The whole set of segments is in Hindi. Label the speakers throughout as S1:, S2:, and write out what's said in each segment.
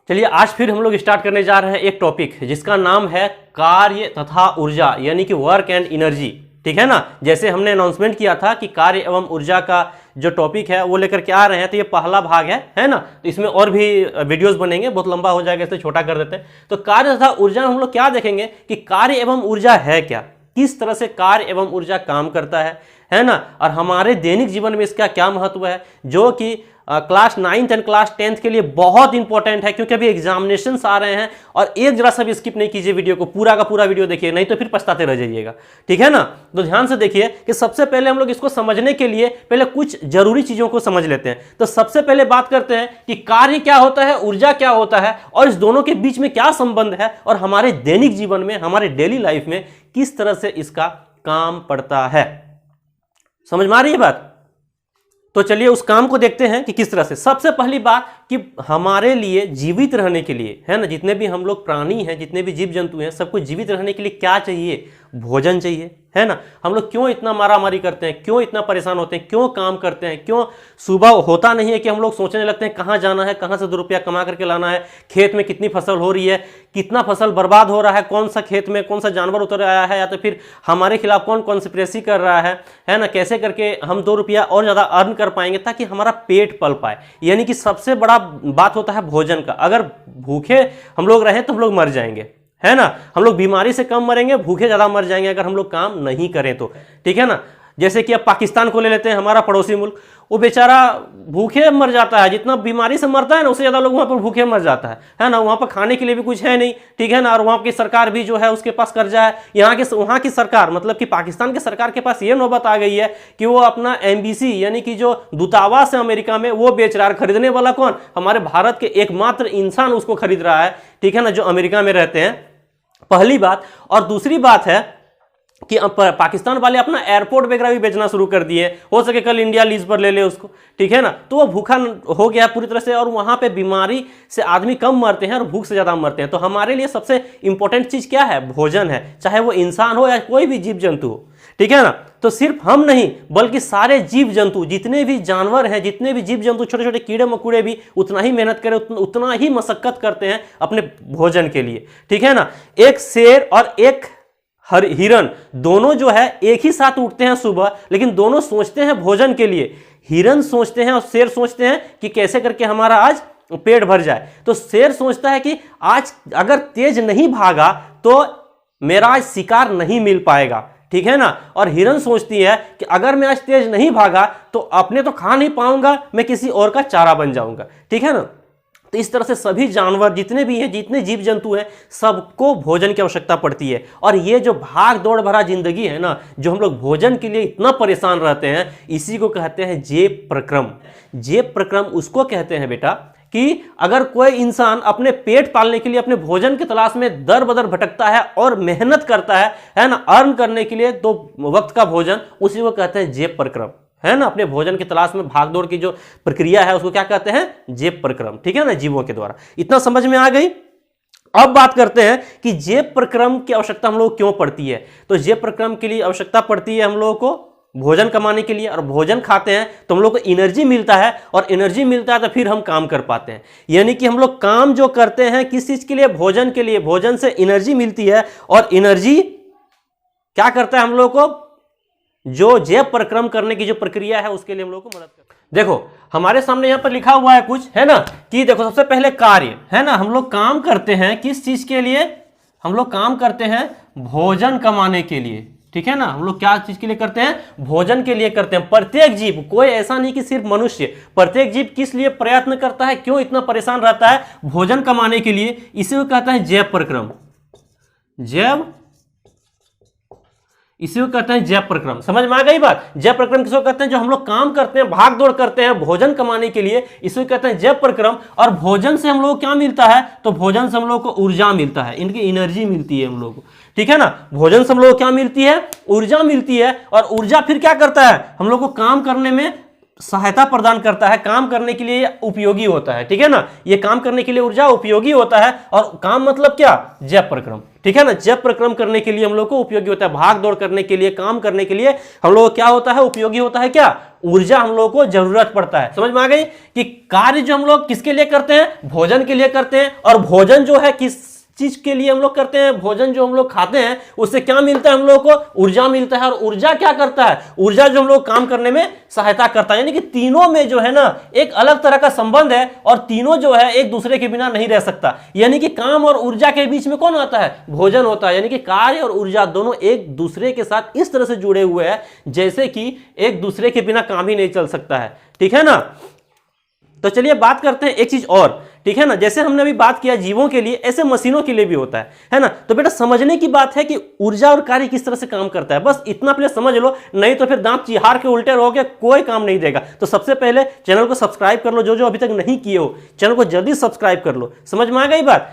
S1: चलिए आज फिर हम लोग स्टार्ट करने जा रहे हैं एक टॉपिक जिसका नाम है कार्य तथा ऊर्जा, यानी कि वर्क एंड एनर्जी। ठीक है ना, जैसे हमने अनाउंसमेंट किया था कि कार्य एवं ऊर्जा का जो टॉपिक है वो लेकर के आ रहे हैं, तो ये पहला भाग है ना। तो इसमें और भी वीडियोस बनेंगे, बहुत लंबा हो जाएगा इसलिए छोटा कर देते हैं। तो कार्य तथा ऊर्जा में हम लोग क्या देखेंगे कि कार्य एवं ऊर्जा है क्या, किस तरह से कार्य एवं ऊर्जा काम करता है ना, और हमारे दैनिक जीवन में इसका क्या महत्व है, जो कि class 9th and class 10th के लिए बहुत इंपॉर्टेंट है, क्योंकि अभी एग्जामिनेशंस आ रहे हैं। और एक जरा सा भी स्किप नहीं कीजिए वीडियो को, पूरा का पूरा वीडियो देखिए, नहीं तो फिर पछताते रह जाइएगा। ठीक है ना, तो ध्यान से देखिए कि सबसे पहले हम लोग इसको समझने के लिए पहले कुछ जरूरी चीजों को समझ लेते हैं। तो सबसे पहले बात करते हैं कि कार्य क्या होता है, ऊर्जा क्या होता है, और इस दोनों के बीच में क्या संबंध है, और हमारे दैनिक जीवन में, हमारे डेली लाइफ में किस तरह से इसका काम पड़ता है। समझ में आ रही है बात? तो चलिए उस काम को देखते हैं कि किस तरह से। सबसे पहली बात कि हमारे लिए जीवित रहने के लिए, है ना, जितने भी हम लोग प्राणी हैं, जितने भी जीव जंतु हैं, सबको जीवित रहने के लिए क्या चाहिए? भोजन चाहिए, है ना। हम लोग क्यों इतना मारामारी करते हैं, क्यों इतना परेशान होते हैं, क्यों काम करते हैं, क्यों सुबह होता नहीं है कि हम लोग सोचने लगते हैं कहाँ जाना है, कहाँ से 2 रुपया कमा करके लाना है, खेत में कितनी फसल हो रही है, कितना फसल बर्बाद हो रहा है, कौन सा खेत में कौन सा जानवर उतर आया है, या तो फिर हमारे खिलाफ कौन कॉन्स्पिरेसी कर रहा है ना, कैसे करके हम 2 रुपया और ज़्यादा अर्न कर पाएंगे ताकि हमारा पेट पल पाए। यानी कि सबसे बड़ा बात होता है भोजन का। अगर भूखे हम लोग रहें तो हम लोग मर जाएंगे, है ना। हम लोग बीमारी से कम मरेंगे, भूखे ज्यादा मर जाएंगे अगर हम लोग काम नहीं करें तो। ठीक है ना, जैसे कि अब पाकिस्तान को ले लेते हैं, हमारा पड़ोसी मुल्क, वो बेचारा भूखे मर जाता है, जितना बीमारी से मरता है ना उससे ज्यादा लोग वहां पर भूखे मर जाता है ना। वहां पर खाने के लिए भी कुछ है नहीं, ठीक है ना, और वहां की सरकार भी जो है उसके पास कर्जा है। वहां की सरकार, मतलब कि पाकिस्तान की सरकार के पास ये नौबत आ गई है कि वो अपना एम्बेसी यानी कि जो दूतावास है अमेरिका में, वो बेच रहा है। खरीदने वाला कौन? हमारे भारत के एकमात्र इंसान उसको खरीद रहा है, ठीक है ना, जो अमेरिका में रहते हैं। पहली बात। और दूसरी बात है कि पाकिस्तान वाले अपना एयरपोर्ट वगैरह भी बेचना शुरू कर दिए। हो सके कल इंडिया लीज पर ले ले उसको, ठीक है ना। तो वो भूखा हो गया पूरी तरह से, और वहां पे बीमारी से आदमी कम मरते हैं और भूख से ज्यादा मरते हैं। तो हमारे लिए सबसे इंपॉर्टेंट चीज क्या है? भोजन है, चाहे वो इंसान हो या कोई भी जीव जंतु हो, ठीक है ना। तो सिर्फ हम नहीं बल्कि सारे जीव जंतु, जितने भी जानवर हैं, जितने भी जीव जंतु, छोटे छोटे कीड़े मकोड़े भी उतना ही मेहनत करें, उतना ही मशक्कत करते हैं अपने भोजन के लिए, ठीक है ना। एक शेर और एक हिरन दोनों जो है एक ही साथ उठते हैं सुबह, लेकिन दोनों सोचते हैं भोजन के लिए। हिरन सोचते हैं और शेर सोचते हैं कि कैसे करके हमारा आज पेट भर जाए। तो शेर सोचता है कि आज अगर तेज नहीं भागा तो मेरा आज शिकार नहीं मिल पाएगा, ठीक है ना। और हिरन सोचती है कि अगर मैं आज तेज नहीं भागा तो अपने तो खा नहीं पाऊंगा, मैं किसी और का चारा बन जाऊंगा, ठीक है ना। तो इस तरह से सभी जानवर जितने भी हैं, जितने जीव जंतु हैं, सबको भोजन की आवश्यकता पड़ती है। और ये जो भाग दौड़ भरा जिंदगी है ना, जो हम लोग भोजन के लिए इतना परेशान रहते हैं, इसी को कहते हैं जेब प्रक्रम। जेब प्रक्रम उसको कहते हैं बेटा कि अगर कोई इंसान अपने पेट पालने के लिए अपने भोजन की तलाश में दर बदर भटकता है और मेहनत करता है ना, अर्न करने के लिए 2 वक्त का भोजन, उसी को कहते हैं जेब प्रक्रम, है ना। अपने भोजन की तलाश में भागदौड़ की जो प्रक्रिया है उसको क्या कहते हैं? जेब प्रक्रम, ठीक है ना, जीवों के द्वारा। इतना समझ में आ गई। अब बात करते हैं कि जेब प्रक्रम की आवश्यकता हम लोग क्यों पड़ती है। तो जेब प्रक्रम के लिए आवश्यकता पड़ती है हम लोगों को भोजन कमाने के लिए, और भोजन खाते हैं तो हम लोग को एनर्जी मिलता है, और एनर्जी मिलता है तो फिर हम काम कर पाते हैं। यानी कि हम लोग काम जो करते हैं किस चीज के लिए? भोजन के लिए। भोजन से एनर्जी मिलती है, और एनर्जी क्या करता है हम लोग को? जो जेब प्रक्रम करने की जो प्रक्रिया है उसके लिए हम लोग को मदद करता है। देखो हमारे सामने यहां पर लिखा हुआ है कुछ, है ना, कि देखो सबसे पहले कार्य, है ना, हम लोग काम करते हैं किस चीज के लिए? हम लोग काम करते हैं भोजन कमाने के लिए, ठीक है ना। हम लोग क्या चीज के लिए करते हैं? भोजन के लिए करते हैं। प्रत्येक जीव, कोई ऐसा नहीं कि सिर्फ मनुष्य, प्रत्येक जीव किस लिए प्रयत्न करता है, क्यों इतना परेशान रहता है? भोजन कमाने के लिए। इसी को कहता है जेब प्रक्रम। इसी को कहते हैं जेब प्रक्रम। समझ में आ गई बात? जेब प्रक्रम किसको कहते हैं? जो हम लोग काम करते हैं, भाग दौड़ करते हैं भोजन कमाने के लिए, इसको कहते हैं जेब प्रक्रम। और भोजन से हम लोग क्या मिलता है? तो भोजन से हम लोग को ऊर्जा मिलता है, इनकी एनर्जी मिलती है हम लोग को, ठीक है ना। भोजन से हम लोग को क्या मिलती है? ऊर्जा मिलती है। और ऊर्जा फिर क्या करता है? हम लोग को काम करने में सहायता प्रदान करता है, काम करने के लिए उपयोगी होता है, ठीक है ना। ये काम करने के लिए ऊर्जा उपयोगी होता है। और काम मतलब क्या? जेब प्रक्रम। ठीक है ना। जप प्रक्रम करने के लिए हम लोग को उपयोगी होता है, भाग दौड़ करने के लिए, काम करने के लिए हम लोग को क्या होता है, उपयोगी होता है क्या, ऊर्जा हम लोग को जरूरत पड़ता है। समझ में आ गई कि कार्य जो हम लोग किसके लिए करते हैं, भोजन के लिए करते हैं, और भोजन जो है किस चीज के लिए हम लोग करते हैं, भोजन जो हम लोग खाते हैं उससे क्या मिलता है, हम लोग को ऊर्जा मिलता है। और ऊर्जा क्या करता है, ऊर्जा जो हम लोग काम करने में सहायता करता है। यानी कि तीनों में जो है ना एक अलग तरह का संबंध है, और तीनों जो है एक दूसरे के बिना नहीं रह सकता। यानी कि काम और ऊर्जा के बीच में कौन आता है, भोजन होता है। यानी कि कार्य और ऊर्जा दोनों एक दूसरे के साथ इस तरह से जुड़े हुए हैं जैसे कि एक दूसरे के बिना काम ही नहीं चल सकता है, ठीक है ना। तो चलिए बात करते हैं एक चीज और, ठीक है ना। जैसे हमने अभी बात किया जीवों के लिए, ऐसे मशीनों के लिए भी होता है ना। तो बेटा समझने की बात है कि ऊर्जा और कार्य किस तरह से काम करता है, बस इतना पहले समझ लो, नहीं तो फिर दांत चिहार के उल्टे रहोगे, कोई काम नहीं देगा। तो सबसे पहले चैनल को सब्सक्राइब कर लो, जो जो अभी तक नहीं किए हो चैनल को जल्दी सब्सक्राइब कर लो। समझ में आ गई बात।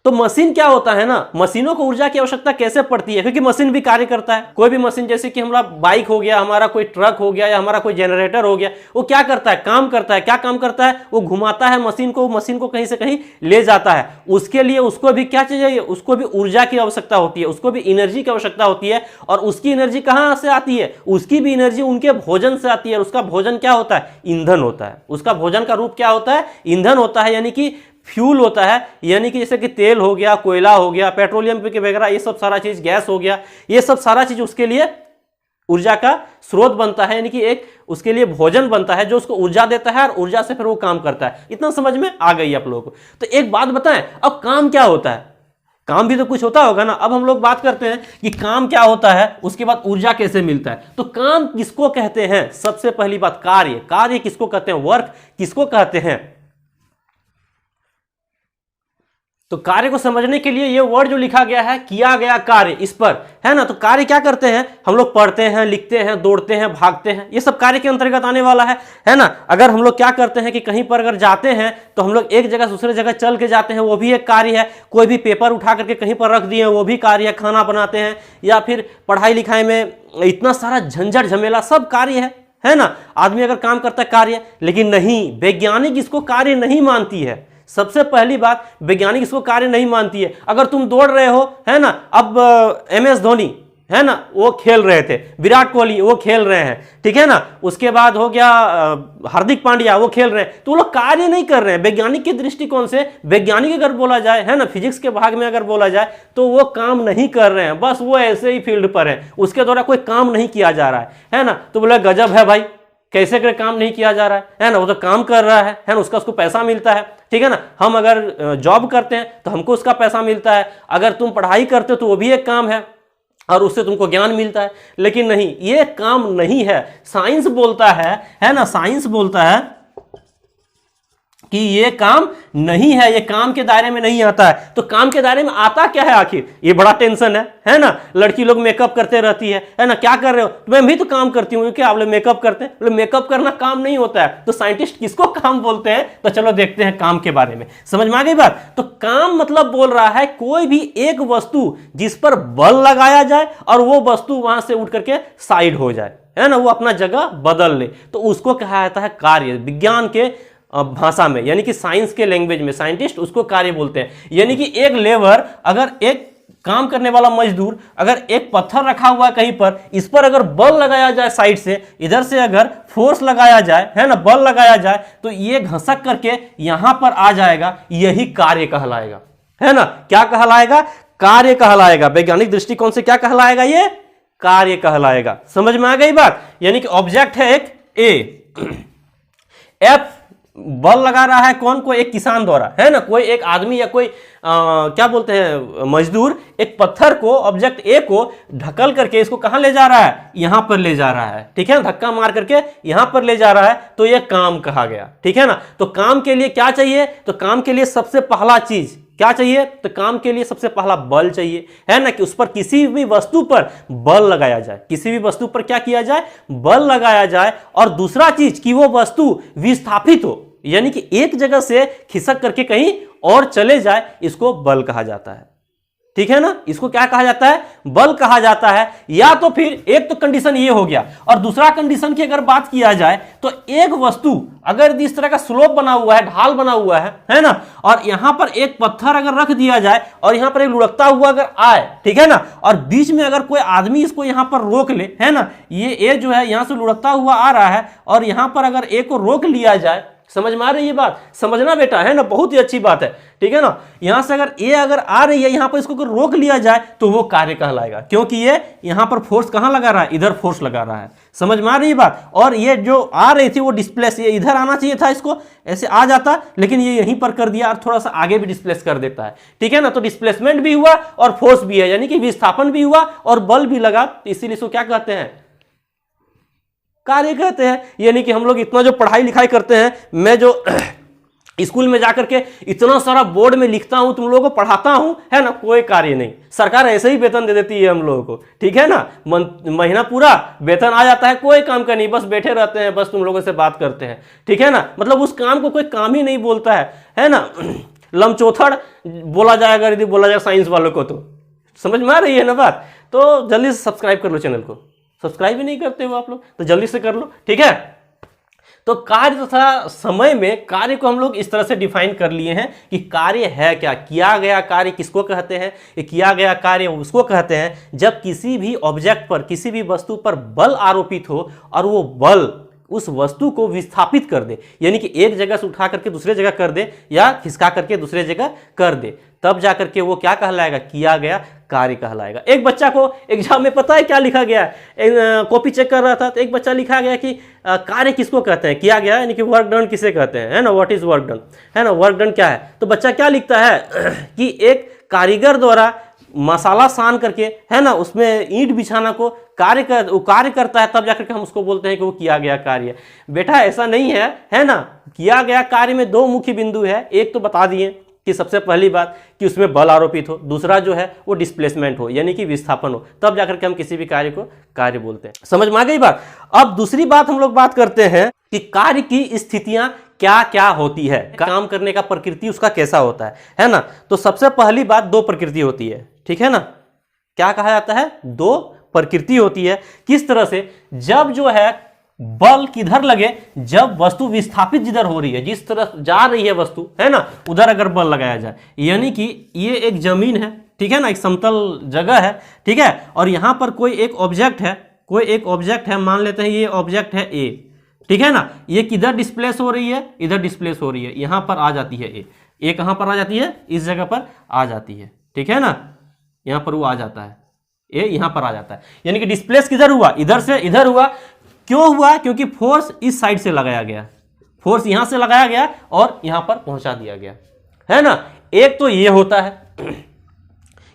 S1: तो मशीन क्या होता है ना, मशीनों को ऊर्जा की आवश्यकता कैसे पड़ती है, क्योंकि मशीन भी कार्य करता है। कोई भी मशीन, जैसे कि हमारा बाइक हो गया, हमारा कोई ट्रक हो गया, या हमारा कोई जनरेटर हो गया, वो क्या करता है, काम करता है। क्या काम करता है, वो घुमाता है मशीन को कहीं से कहीं ले जाता है। उसके लिए उसको भी क्या चाहिए, उसको भी ऊर्जा की आवश्यकता होती है, उसको भी एनर्जी की आवश्यकता होती है। और उसकी एनर्जी कहां से आती है, उसकी भी एनर्जी उनके भोजन से आती है। उसका भोजन क्या होता है, ईंधन होता है। उसका भोजन का रूप क्या होता है, ईंधन होता है, यानी कि फ्यूल होता है। यानी कि जैसे कि तेल हो गया, कोयला हो गया, पेट्रोलियम के वगैरह, ये सब सारा चीज, गैस हो गया, ये सब सारा चीज उसके लिए ऊर्जा का स्रोत बनता है। यानी कि एक उसके लिए भोजन बनता है जो उसको ऊर्जा देता है, और ऊर्जा से फिर वो काम करता है। इतना समझ में आ गई आप लोगों को। तो एक बात बताएं, अब काम क्या होता है, काम भी तो कुछ होता होगा ना। अब हम लोग बात करते हैं कि काम क्या होता है, उसके बाद ऊर्जा कैसे मिलता है। तो काम किसको कहते हैं, सबसे पहली बात कार्य। कार्य किसको कहते हैं, वर्क किसको कहते हैं। तो कार्य को समझने के लिए ये वर्ड जो लिखा गया है, किया गया कार्य, इस पर है ना। तो कार्य क्या करते हैं, हम लोग पढ़ते हैं, लिखते हैं, दौड़ते हैं, भागते हैं, ये सब कार्य के अंतर्गत आने वाला है ना। अगर हम लोग क्या करते हैं कि कहीं पर अगर जाते हैं तो हम लोग एक जगह दूसरे जगह चल के जाते हैं, वो भी एक कार्य है। कोई भी पेपर उठा करके कहीं पर रख दिए, वो भी कार्य है। खाना बनाते हैं, या फिर पढ़ाई लिखाई में इतना सारा झंझट झमेला, सब कार्य है ना। आदमी अगर काम करता है कार्य, लेकिन नहीं, वैज्ञानिक इसको कार्य नहीं मानती है। सबसे पहली बात, वैज्ञानिक इसको कार्य नहीं मानती है। अगर तुम दौड़ रहे हो, है ना, अब MS धोनी है ना, वो खेल रहे थे, विराट कोहली वो खेल रहे हैं, ठीक है ना, उसके बाद हो गया हार्दिक पांड्या वो खेल रहे हैं, तो वो लोग कार्य नहीं कर रहे हैं। वैज्ञानिक के दृष्टिकोण से, वैज्ञानिक अगर बोला जाए, है ना, फिजिक्स के भाग में अगर बोला जाए, तो वो काम नहीं कर रहे हैं, बस वो ऐसे ही फील्ड पर है, उसके द्वारा कोई काम नहीं किया जा रहा है ना। तो बोला गजब है भाई, कैसे कर काम नहीं किया जा रहा है ना, वो तो काम कर रहा है ना, उसको पैसा मिलता है, ठीक है ना। हम अगर जॉब करते हैं तो हमको उसका पैसा मिलता है, अगर तुम पढ़ाई करते हो तो वो भी एक काम है, और उससे तुमको ज्ञान मिलता है। लेकिन नहीं, ये काम नहीं है। साइंस बोलता है ना, साइंस बोलता है कि ये काम नहीं है, ये काम के दायरे में नहीं आता है। तो काम के दायरे में आता क्या है आखिर, ये बड़ा टेंशन है ना। लड़की लोग मेकअप करते रहती है ना, क्या कर रहे हो, तो मैं भी तो काम करती हूँ, क्या आप लोग मेकअप करते हैं, मेकअप करना काम नहीं होता है। तो साइंटिस्ट किसको काम बोलते हैं, तो चलो देखते हैं काम के बारे में, समझ में आ गई बात। तो काम मतलब बोल रहा है कोई भी एक वस्तु जिस पर बल लगाया जाए और वो वस्तु वहां से उठ करके साइड हो जाए, है ना, वो अपना जगह बदल ले, तो उसको कहा जाता है कार्य। विज्ञान के भाषा में, यानी कि साइंस के लैंग्वेज में साइंटिस्ट उसको कार्य बोलते हैं। यानी कि एक लेबर, अगर एक काम करने वाला मजदूर, अगर एक पत्थर रखा हुआ है कहीं पर, इस पर अगर बल लगाया जाए साइड से, इधर से अगर फोर्स लगाया जाए, है ना, बल लगाया जाए, तो ये घसक करके यहां पर आ जाएगा, यही कार्य कहलाएगा, है ना। क्या कहलाएगा, कार्य कहलाएगा। वैज्ञानिक दृष्टिकोण से क्या कहलाएगा, ये कार्य कहलाएगा। समझ में आ गई बात। यानी कि ऑब्जेक्ट है एक ए, एफ बल लगा रहा है कौन, को एक किसान द्वारा, है ना, कोई एक आदमी या कोई क्या बोलते हैं मजदूर, एक पत्थर को, ऑब्जेक्ट ए को ढकल करके इसको कहां ले जा रहा है, यहां पर ले जा रहा है, ठीक है, धक्का मार करके यहां पर ले जा रहा है, तो यह काम कहा गया, ठीक है ना। तो काम के लिए क्या चाहिए, तो काम के लिए सबसे पहला चीज क्या चाहिए, तो काम के लिए सबसे पहला बल चाहिए, है ना, कि उस पर किसी भी वस्तु पर बल लगाया जाए, किसी भी वस्तु पर क्या किया जाए, बल लगाया जाए। और दूसरा चीज कि वो वस्तु विस्थापित हो, यानी कि एक जगह से खिसक करके कहीं और चले जाए, इसको बल कहा जाता है। ठीक है ना, इसको क्या कहा जाता है, बल कहा जाता है। या तो फिर एक तो कंडीशन ये हो गया, और दूसरा कंडीशन की अगर बात किया जाए तो एक वस्तु अगर इस तरह का स्लोप बना हुआ है, ढाल बना हुआ है ना, और यहां पर एक पत्थर अगर रख दिया जाए और यहां पर एक लुढ़कता हुआ अगर आए, ठीक है ना, और बीच में अगर कोई आदमी इसको यहां पर रोक ले, है ना, ये जो है यहां से लुढ़कता हुआ आ रहा है और यहां पर अगर ए को रोक लिया जाए, समझ में आ रही है बात, समझना बेटा, है ना, बहुत ही अच्छी बात है, ठीक है ना। यहां से अगर ए अगर आ रही है, यहां पर इसको अगर रोक लिया जाए तो वो कार्य कहलाएगा, क्योंकि ये यहां पर फोर्स कहां लगा रहा है, इधर फोर्स लगा रहा है, समझ में आ रही है बात। और ये जो आ रही थी वो डिस्प्लेस, ये इधर आना चाहिए था, इसको ऐसे आ जाता, लेकिन ये यहीं पर कर दिया और थोड़ा सा आगे भी डिस्प्लेस कर देता है, ठीक है ना। तो डिस्प्लेसमेंट भी हुआ और फोर्स भी है, यानी कि विस्थापन भी हुआ और बल भी लगा, इसीलिए इसको क्या कहते हैं, कार्य कहते हैं। यानी कि हम लोग इतना जो पढ़ाई लिखाई करते हैं, मैं जो स्कूल में जाकर के इतना सारा बोर्ड में लिखता हूं, तुम लोगों को पढ़ाता हूं, है ना, कोई कार्य नहीं, सरकार ऐसे ही वेतन दे देती है हम लोगों को, ठीक है ना, महीना पूरा वेतन आ जाता है, कोई काम का नहीं, बस बैठे रहते हैं, बस तुम लोगों से बात करते हैं, ठीक है ना, मतलब उस काम को कोई काम ही नहीं बोलता है ना। लमचोथड़ बोला जाएगा यदि बोला जाए साइंस वालों को, तो समझ में आ रही है ना बात। तो जल्दी से सब्सक्राइब कर लो चैनल को, सब्सक्राइब भी नहीं करते हो आप लोग, तो जल्दी से कर लो, ठीक है। तो कार्य तथा समय में कार्य को हम लोग इस तरह से डिफाइन कर लिए हैं कि कार्य है क्या, किया गया कार्य किसको कहते हैं, ये किया गया कार्य उसको कहते हैं जब किसी भी ऑब्जेक्ट पर, किसी भी वस्तु पर बल आरोपित हो और वो बल उस वस्तु को विस्थापित कर दे, यानी कि एक जगह से उठा करके दूसरे जगह कर दे या खिसका करके दूसरे जगह कर दे, तब जाकर के वो क्या कहलाएगा, किया गया कार्य कहलाएगा। एक बच्चा को एग्जाम में पता है क्या लिखा गया, कॉपी चेक कर रहा था तो एक बच्चा लिखा गया कि कार्य किसको कहते हैं, किया गया, यानी कि वर्क डन किसे कहते हैं, है ना, व्हाट इज वर्क डन, है ना, वर्क डन क्या है। तो बच्चा क्या लिखता है कि एक कारीगर द्वारा मसाला सान करके, है ना, उसमें ईंट बिछाना को कार्य करता है, तब जाकर के हम उसको बोलते हैं कि वो किया गया कार्य। बेटा ऐसा नहीं है ना, किया गया कार्य में दो मुख्य बिंदु है, एक तो बता दिए कि सबसे पहली बात कि उसमें बल आरोपित हो, दूसरा जो है वो डिस्प्लेसमेंट हो, यानी कि विस्थापन हो, तब जाकर के हम किसी भी कार्य को कार्य बोलते हैं। समझ में आ गई बात। अब दूसरी बात हम लोग बात करते हैं कि कार्य की स्थितियां क्या क्या होती है, काम करने का प्रकृति उसका कैसा होता है ना। तो सबसे पहली बात, दो प्रकृति होती है, ठीक है ना, क्या कहा जाता है, दो प्रकृति होती है। किस तरह से, जब जो है बल किधर लगे, जब वस्तु विस्थापित जिधर हो रही है, जिस तरफ जा रही है वस्तु, है ना, उधर अगर बल लगाया जाए, यानी कि ये एक जमीन है, ठीक है ना, एक समतल जगह है, ठीक है, और यहां पर कोई एक ऑब्जेक्ट है, मान लेते हैं ये ऑब्जेक्ट है ए, ठीक है ना, ये किधर डिस्प्लेस हो रही है, इधर डिस्प्लेस हो रही है, यहां पर आ जाती है ए कहां पर आ जाती है, इस जगह पर आ जाती है, ठीक है ना, यहां पर वो आ जाता है, ए यहां पर आ जाता है, यानी कि डिस्प्लेस किधर हुआ, इधर से इधर हुआ। क्यों हुआ, क्योंकि फोर्स इस साइड से लगाया गया, फोर्स यहां से लगाया गया और यहां पर पहुंचा दिया गया, है ना। एक तो ये होता है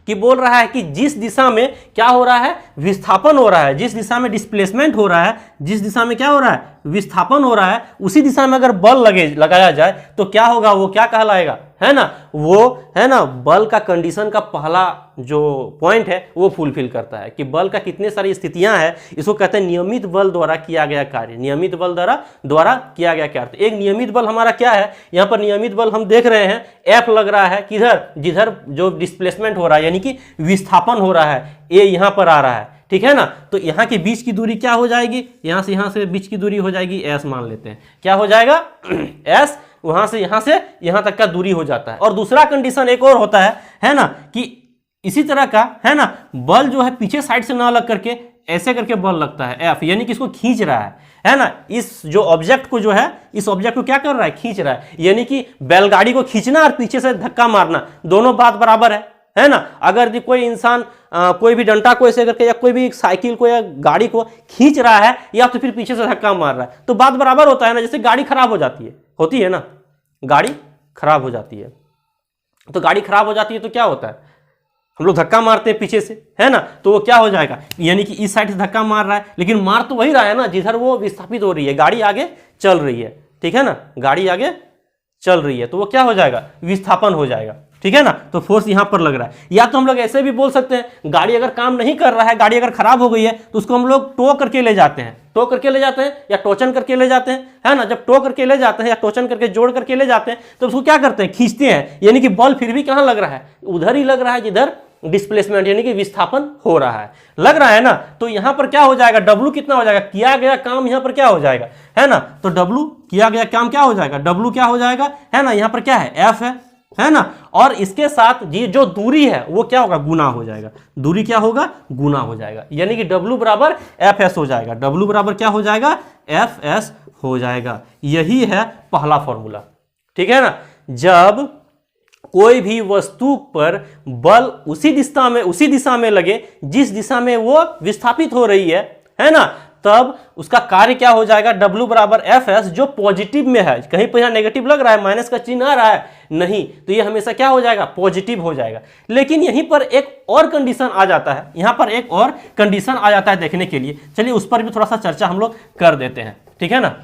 S1: कि बोल रहा है कि जिस दिशा में क्या हो रहा है, विस्थापन हो रहा है, जिस दिशा में डिस्प्लेसमेंट हो रहा है, जिस दिशा में क्या हो रहा है, विस्थापन हो रहा है, उसी दिशा में अगर बल लगाया जाए तो क्या होगा, वो क्या कहलाएगा, है ना, वो, है ना, बल का कंडीशन का पहला जो पॉइंट है वो फुलफिल करता है कि बल का कितने सारी स्थितियां हैं, इसको कहते हैं नियमित बल द्वारा किया गया कार्य, नियमित बल द्वारा किया गया कार्य। एक नियमित बल हमारा क्या है, यहां पर नियमित बल हम देख रहे हैं, एफ लग रहा है किधर, जिधर जो डिस्प्लेसमेंट हो रहा है, यानी कि विस्थापन हो रहा है, ए यहां पर आ रहा है, ठीक है ना। तो यहां के बीच की दूरी क्या हो जाएगी, यहां से बीच की दूरी हो जाएगी एस, मान लेते हैं, क्या हो जाएगा एस, वहां से यहां तक का दूरी हो जाता है। और दूसरा कंडीशन एक और होता है ना, कि इसी तरह का, है ना, बल जो है पीछे साइड से ना लग करके ऐसे करके बल लगता है एफ, यानी कि इसको खींच रहा है ना, इस जो ऑब्जेक्ट को जो है, इस ऑब्जेक्ट को क्या कर रहा है, खींच रहा है, यानी कि बैलगाड़ी को खींचना और पीछे से धक्का मारना, दोनों बात बराबर है ना। अगर कोई इंसान कोई भी डंडा को ऐसे करके या कोई भी साइकिल को या गाड़ी को खींच रहा है या तो फिर पीछे से धक्का मार रहा है, तो बात बराबर होता है ना। जैसे गाड़ी खराब हो जाती है, होती है ना, गाड़ी खराब हो जाती है, तो गाड़ी खराब हो जाती है तो क्या होता है, हम लोग धक्का मारते हैं पीछे से, है ना, तो वो क्या हो जाएगा, यानी कि इस साइड से धक्का मार रहा है, लेकिन मार तो वही रहा है ना जिधर वो विस्थापित हो रही है, गाड़ी आगे चल रही है, ठीक है ना, गाड़ी आगे चल रही है, तो वो क्या हो जाएगा, विस्थापन हो जाएगा, ठीक है ना। तो फोर्स यहां पर लग रहा है। या तो हम लोग ऐसे भी बोल सकते हैं, गाड़ी अगर काम नहीं कर रहा है, गाड़ी अगर खराब हो गई है, तो उसको हम लोग टो करके ले जाते हैं, या टोचन करके ले जाते हैं, है ना। जब टो करके ले जाते हैं या टोचन करके जोड़ करके ले जाते हैं, तो उसको क्या करते हैं, खींचते हैं, यानी कि बल फिर भी कहां लग रहा है, उधर ही लग रहा है जिधर डिस्प्लेसमेंट यानी कि विस्थापन हो रहा है, लग रहा है ना। तो यहां पर क्या हो जाएगा, W कितना हो जाएगा, किया गया काम यहां पर क्या हो जाएगा, है ना। तो W किया गया काम क्या हो जाएगा, W क्या हो जाएगा, है ना। यहां पर क्या है, F है ना। और इसके साथ ये जो दूरी है वो क्या होगा, गुना हो जाएगा, दूरी क्या होगा, गुना हो जाएगा, यानी कि W बराबर Fs हो जाएगा, W बराबर क्या हो जाएगा, Fs हो जाएगा। यही है पहला फॉर्मूला, ठीक है ना। जब कोई भी वस्तु पर बल उसी दिशा में लगे जिस दिशा में वो विस्थापित हो रही है ना, तब उसका कार्य क्या हो जाएगा, W बराबर Fs, जो पॉजिटिव में है। कहीं पर यहां नेगेटिव लग रहा है, माइनस का चिन्ह आ रहा है, नहीं, तो ये हमेशा क्या हो जाएगा, पॉजिटिव हो जाएगा। लेकिन यहीं पर एक और कंडीशन आ जाता है, यहां पर एक और कंडीशन आ जाता है देखने के लिए। चलिए उस पर भी थोड़ा सा चर्चा हम लोग कर देते हैं, ठीक है ना।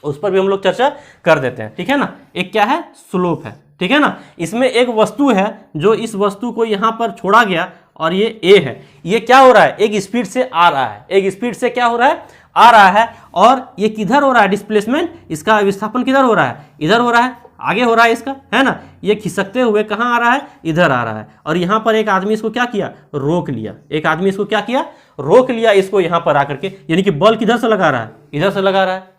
S1: उस पर भी हम लोग चर्चा कर देते हैं, ठीक है ना। एक क्या है, स्लोप है, ठीक है ना। इसमें एक वस्तु है, जो इस वस्तु को यहां पर छोड़ा गया और ये A है, ये क्या हो रहा है, एक स्पीड से आ रहा है, एक स्पीड से क्या हो रहा है, आ रहा है। और ये किधर हो रहा है डिस्प्लेसमेंट, इसका विस्थापन किधर हो रहा है, इधर हो रहा है, आगे हो रहा है इसका, है ना। ये खिसकते हुए कहां आ रहा है, इधर आ रहा है। और यहां पर एक आदमी इसको क्या किया, रोक लिया, एक आदमी इसको क्या किया, रोक लिया इसको यहां पर आकर के। यानी कि बल किधर से लगा रहा है, इधर से लगा रहा है,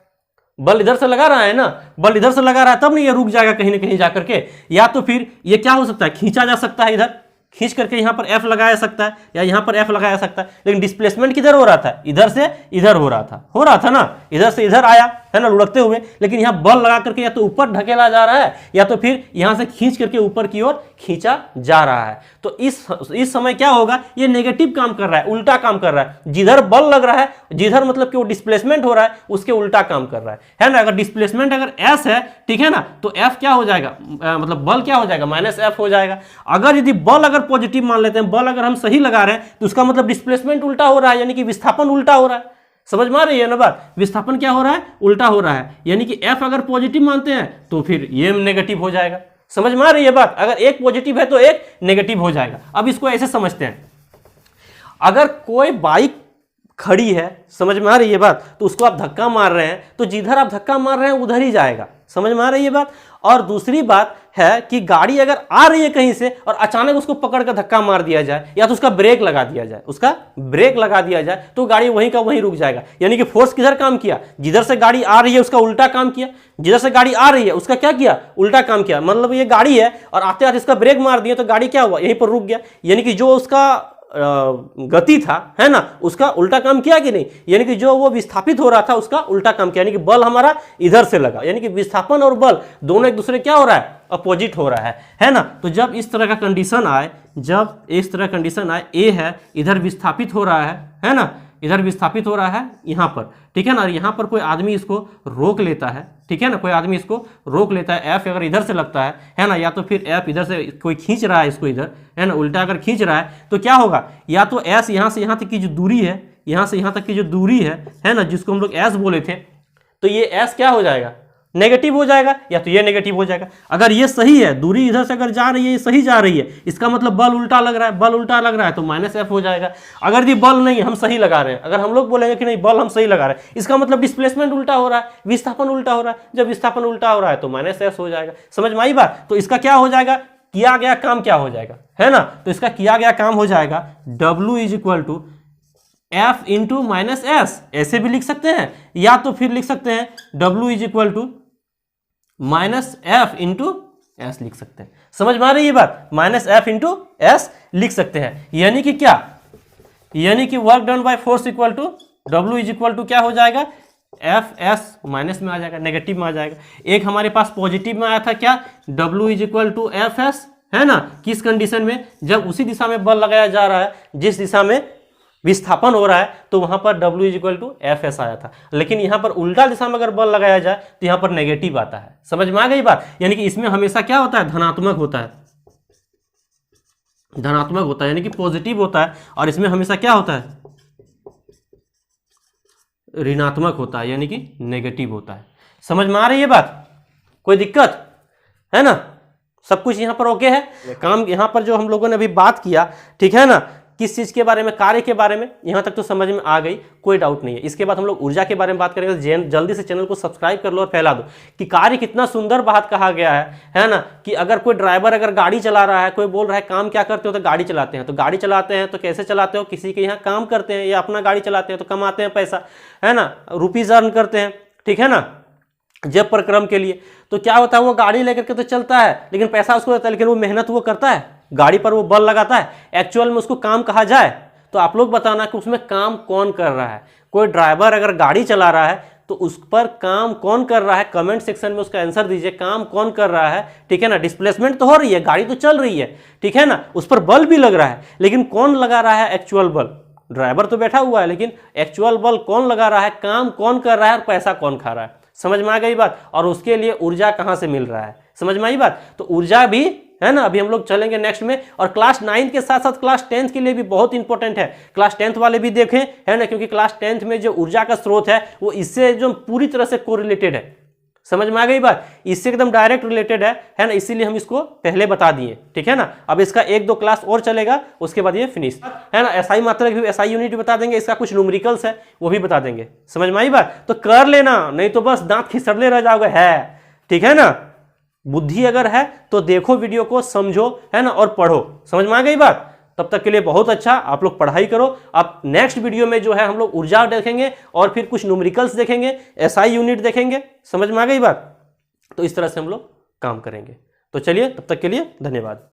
S1: बल इधर से लगा रहा है ना, बल इधर से लगा रहा है, तब नहीं ये रुक जाएगा कहीं ना कहीं जाकर के। या तो फिर ये क्या हो सकता है, खींचा जा सकता है, इधर खींच करके यहां पर F लगाया सकता है, या यहां पर F लगाया सकता है। लेकिन डिस्प्लेसमेंट किधर हो रहा था, इधर से इधर हो रहा था ना, इधर से इधर आया, है ना, लुढ़कते हुए। लेकिन यहां बल लगा करके या तो ऊपर ढकेला जा रहा है, या तो फिर यहां से खींच करके ऊपर की ओर खींचा जा रहा है। तो इस समय क्या होगा, ये नेगेटिव काम कर रहा है, उल्टा काम कर रहा है। जिधर बल लग रहा है, जिधर मतलब कि वो डिस्प्लेसमेंट हो रहा है, उसके उल्टा काम कर रहा है ना। अगर डिस्प्लेसमेंट अगर S है, ठीक है ना, तो F क्या हो जाएगा, मतलब बल क्या हो जाएगा, माइनस F हो जाएगा। अगर यदि बल अगर पॉजिटिव मान लेते हैं, बल अगर हम सही लगा रहे हैं, तो उसका मतलब डिस्प्लेसमेंट उल्टा हो रहा है, यानी कि विस्थापन उल्टा हो रहा है। समझ में आ रही है ना बात, विस्थापन क्या हो रहा है, उल्टा हो रहा है। यानी कि F अगर पॉजिटिव मानते हैं तो फिर ये नेगेटिव हो जाएगा। समझ में आ रही है बात, अगर एक पॉजिटिव है तो एक नेगेटिव हो जाएगा। अब इसको ऐसे समझते हैं, अगर कोई बाइक खड़ी है, समझ में आ रही है बात, तो उसको आप धक्का मार रहे हैं, तो जिधर आप धक्का मार रहे हैं उधर ही जाएगा। समझ में आ रही है बात। और दूसरी बात है कि गाड़ी अगर आ रही है कहीं से और अचानक उसको पकड़ कर धक्का मार दिया जाए, या तो उसका ब्रेक लगा दिया जाए, तो गाड़ी वहीं का वहीं रुक जाएगा। यानी कि फोर्स किधर काम किया, जिधर से गाड़ी आ रही है उसका उल्टा काम किया, जिधर से गाड़ी आ रही है उसका क्या किया, उल्टा काम किया। मतलब ये गाड़ी है और आते आते इसका ब्रेक मार दिया, तो गाड़ी क्या हुआ, यहीं पर रुक गया। यानी कि जो उसका गति था, है ना, उसका उल्टा काम किया कि नहीं, यानी कि जो वो विस्थापित हो रहा था उसका उल्टा काम किया। यानी कि बल हमारा इधर से लगा, यानी कि विस्थापन और बल दोनों एक दूसरे क्या हो रहा है, अपोजिट हो रहा है ना। तो जब इस तरह का कंडीशन आए, A है, इधर विस्थापित हो रहा है ना, इधर विस्थापित हो रहा है यहाँ पर, ठीक है ना। यहाँ पर कोई आदमी इसको रोक लेता है, ठीक है ना, कोई आदमी इसको रोक लेता है। F अगर इधर से लगता है ना, या तो फिर F इधर से कोई खींच रहा है इसको इधर, है ना, उल्टा अगर खींच रहा है, तो क्या होगा, या तो S यहाँ से यहाँ तक की जो दूरी है, यहाँ से यहाँ तक की जो दूरी है ना, जिसको हम लोग S बोले थे, तो ये S क्या हो जाएगा, नेगेटिव हो जाएगा, या तो ये नेगेटिव हो जाएगा। अगर ये सही है, दूरी इधर से अगर जा रही है, ये सही जा रही है, इसका मतलब बल उल्टा लग रहा है, तो माइनस F हो जाएगा। अगर ये बल नहीं, हम सही लगा रहे हैं, अगर हम लोग बोलेंगे कि नहीं बल हम सही लगा रहे हैं, इसका मतलब डिस्प्लेसमेंट उल्टा हो रहा है, विस्थापन उल्टा हो रहा है। जब विस्थापन उल्टा हो रहा है तो माइनस F हो जाएगा। समझ में आई बात। तो इसका क्या हो जाएगा, किया गया काम क्या हो जाएगा, है ना। तो इसका किया गया काम हो जाएगा W is equal to F into minus S, ऐसे भी लिख सकते हैं, या तो फिर लिख सकते हैं W is equal to minus F into S लिख सकते हैं। समझ में आ रही है बात, माइनस F इंटू S लिख सकते हैं। यानी कि क्या, यानी कि work done by force equal to W is equal to क्या हो जाएगा, Fs माइनस में आ जाएगा, नेगेटिव में आ जाएगा। एक हमारे पास पॉजिटिव में आया था क्या, W is equal to Fs, है ना। किस कंडीशन में, जब उसी दिशा में बल लगाया जा रहा है जिस दिशा में विस्थापन हो रहा है, तो वहां पर W is equal to Fs आया था। लेकिन यहां पर उल्टा दिशा में अगर बल लगाया जाए तो यहां पर नेगेटिव आता है। समझ में आ गई बात। यानी कि इसमें हमेशा क्या होता है, धनात्मक होता है, यानी कि पॉजिटिव होता है। और इसमें हमेशा क्या होता है, ऋणात्मक होता है, यानी कि नेगेटिव होता है। समझ में आ रही है बात, कोई दिक्कत है ना, सब कुछ यहां पर ओके है। काम यहां पर जो हम लोगों ने अभी बात किया, ठीक है ना, किस चीज़ के बारे में, कार्य के बारे में, यहाँ तक तो समझ में आ गई, कोई डाउट नहीं है। इसके बाद हम लोग ऊर्जा के बारे में बात करेंगे। तो जल्दी से चैनल को सब्सक्राइब कर लो और फैला दो कि कार्य कितना सुंदर बात कहा गया है ना, कि अगर कोई ड्राइवर अगर गाड़ी चला रहा है, कोई बोल रहा है काम क्या करते हो, तो गाड़ी चलाते हैं। तो गाड़ी चलाते हैं तो कैसे चलाते हो, किसी के यहाँ काम करते हैं या अपना गाड़ी चलाते हैं तो कमाते हैं पैसा, है ना, रुपीज अर्न करते हैं, ठीक है ना, जब प्रक्रम के लिए। तो क्या होता है, वो गाड़ी लेकर के तो चलता है लेकिन पैसा उसको देता है, लेकिन वो मेहनत वो करता है, गाड़ी पर वो बल लगाता है, एक्चुअल में उसको काम कहा जाए तो आप लोग बताना कि उसमें काम कौन कर रहा है। कोई ड्राइवर अगर गाड़ी चला रहा है तो उस पर काम कौन कर रहा है, कमेंट सेक्शन में उसका आंसर दीजिए, काम कौन कर रहा है, ठीक है ना। डिस्प्लेसमेंट तो हो रही है, गाड़ी तो चल रही है, ठीक है ना, उस पर बल भी लग रहा है, लेकिन कौन लगा रहा है एक्चुअल बल। ड्राइवर तो बैठा हुआ है लेकिन एक्चुअल बल कौन लगा रहा है, काम कौन कर रहा है और पैसा कौन खा रहा है। समझ में आ गई बात। और उसके लिए ऊर्जा कहां से मिल रहा है, समझ में आई बात। तो ऊर्जा भी है ना, अभी हम लोग चलेंगे नेक्स्ट में। और क्लास 9 के साथ साथ क्लास 10 के लिए भी बहुत इंपॉर्टेंट है, क्लास 10 वाले भी देखें, है ना, क्योंकि क्लास 10 में जो ऊर्जा का स्रोत है वो इससे जो पूरी तरह से कोरिलेटेड है। समझ में आ गई बात, इससे एकदम डायरेक्ट रिलेटेड है ना, इसीलिए हम इसको पहले बता दिए, ठीक है ना। अब इसका 1-2 क्लास और चलेगा, उसके बाद ये फिनिश है ना। एसआई मात्रक भी, एसआई यूनिट भी बता देंगे, इसका कुछ न्यूमेरिकल्स है वो भी बता देंगे। समझ में आई बात, तो कर लेना, नहीं तो बस दांत खिसड़ले रह जाओगे, है ठीक है ना। बुद्धि अगर है तो देखो वीडियो को, समझो, है ना, और पढ़ो। समझ में आ गई बात। तब तक के लिए बहुत अच्छा, आप लोग पढ़ाई करो। अब नेक्स्ट वीडियो में जो है हम लोग ऊर्जा देखेंगे और फिर कुछ न्यूमेरिकल्स देखेंगे, एसआई यूनिट देखेंगे। समझ में आ गई बात। तो इस तरह से हम लोग काम करेंगे। तो चलिए, तब तक के लिए धन्यवाद।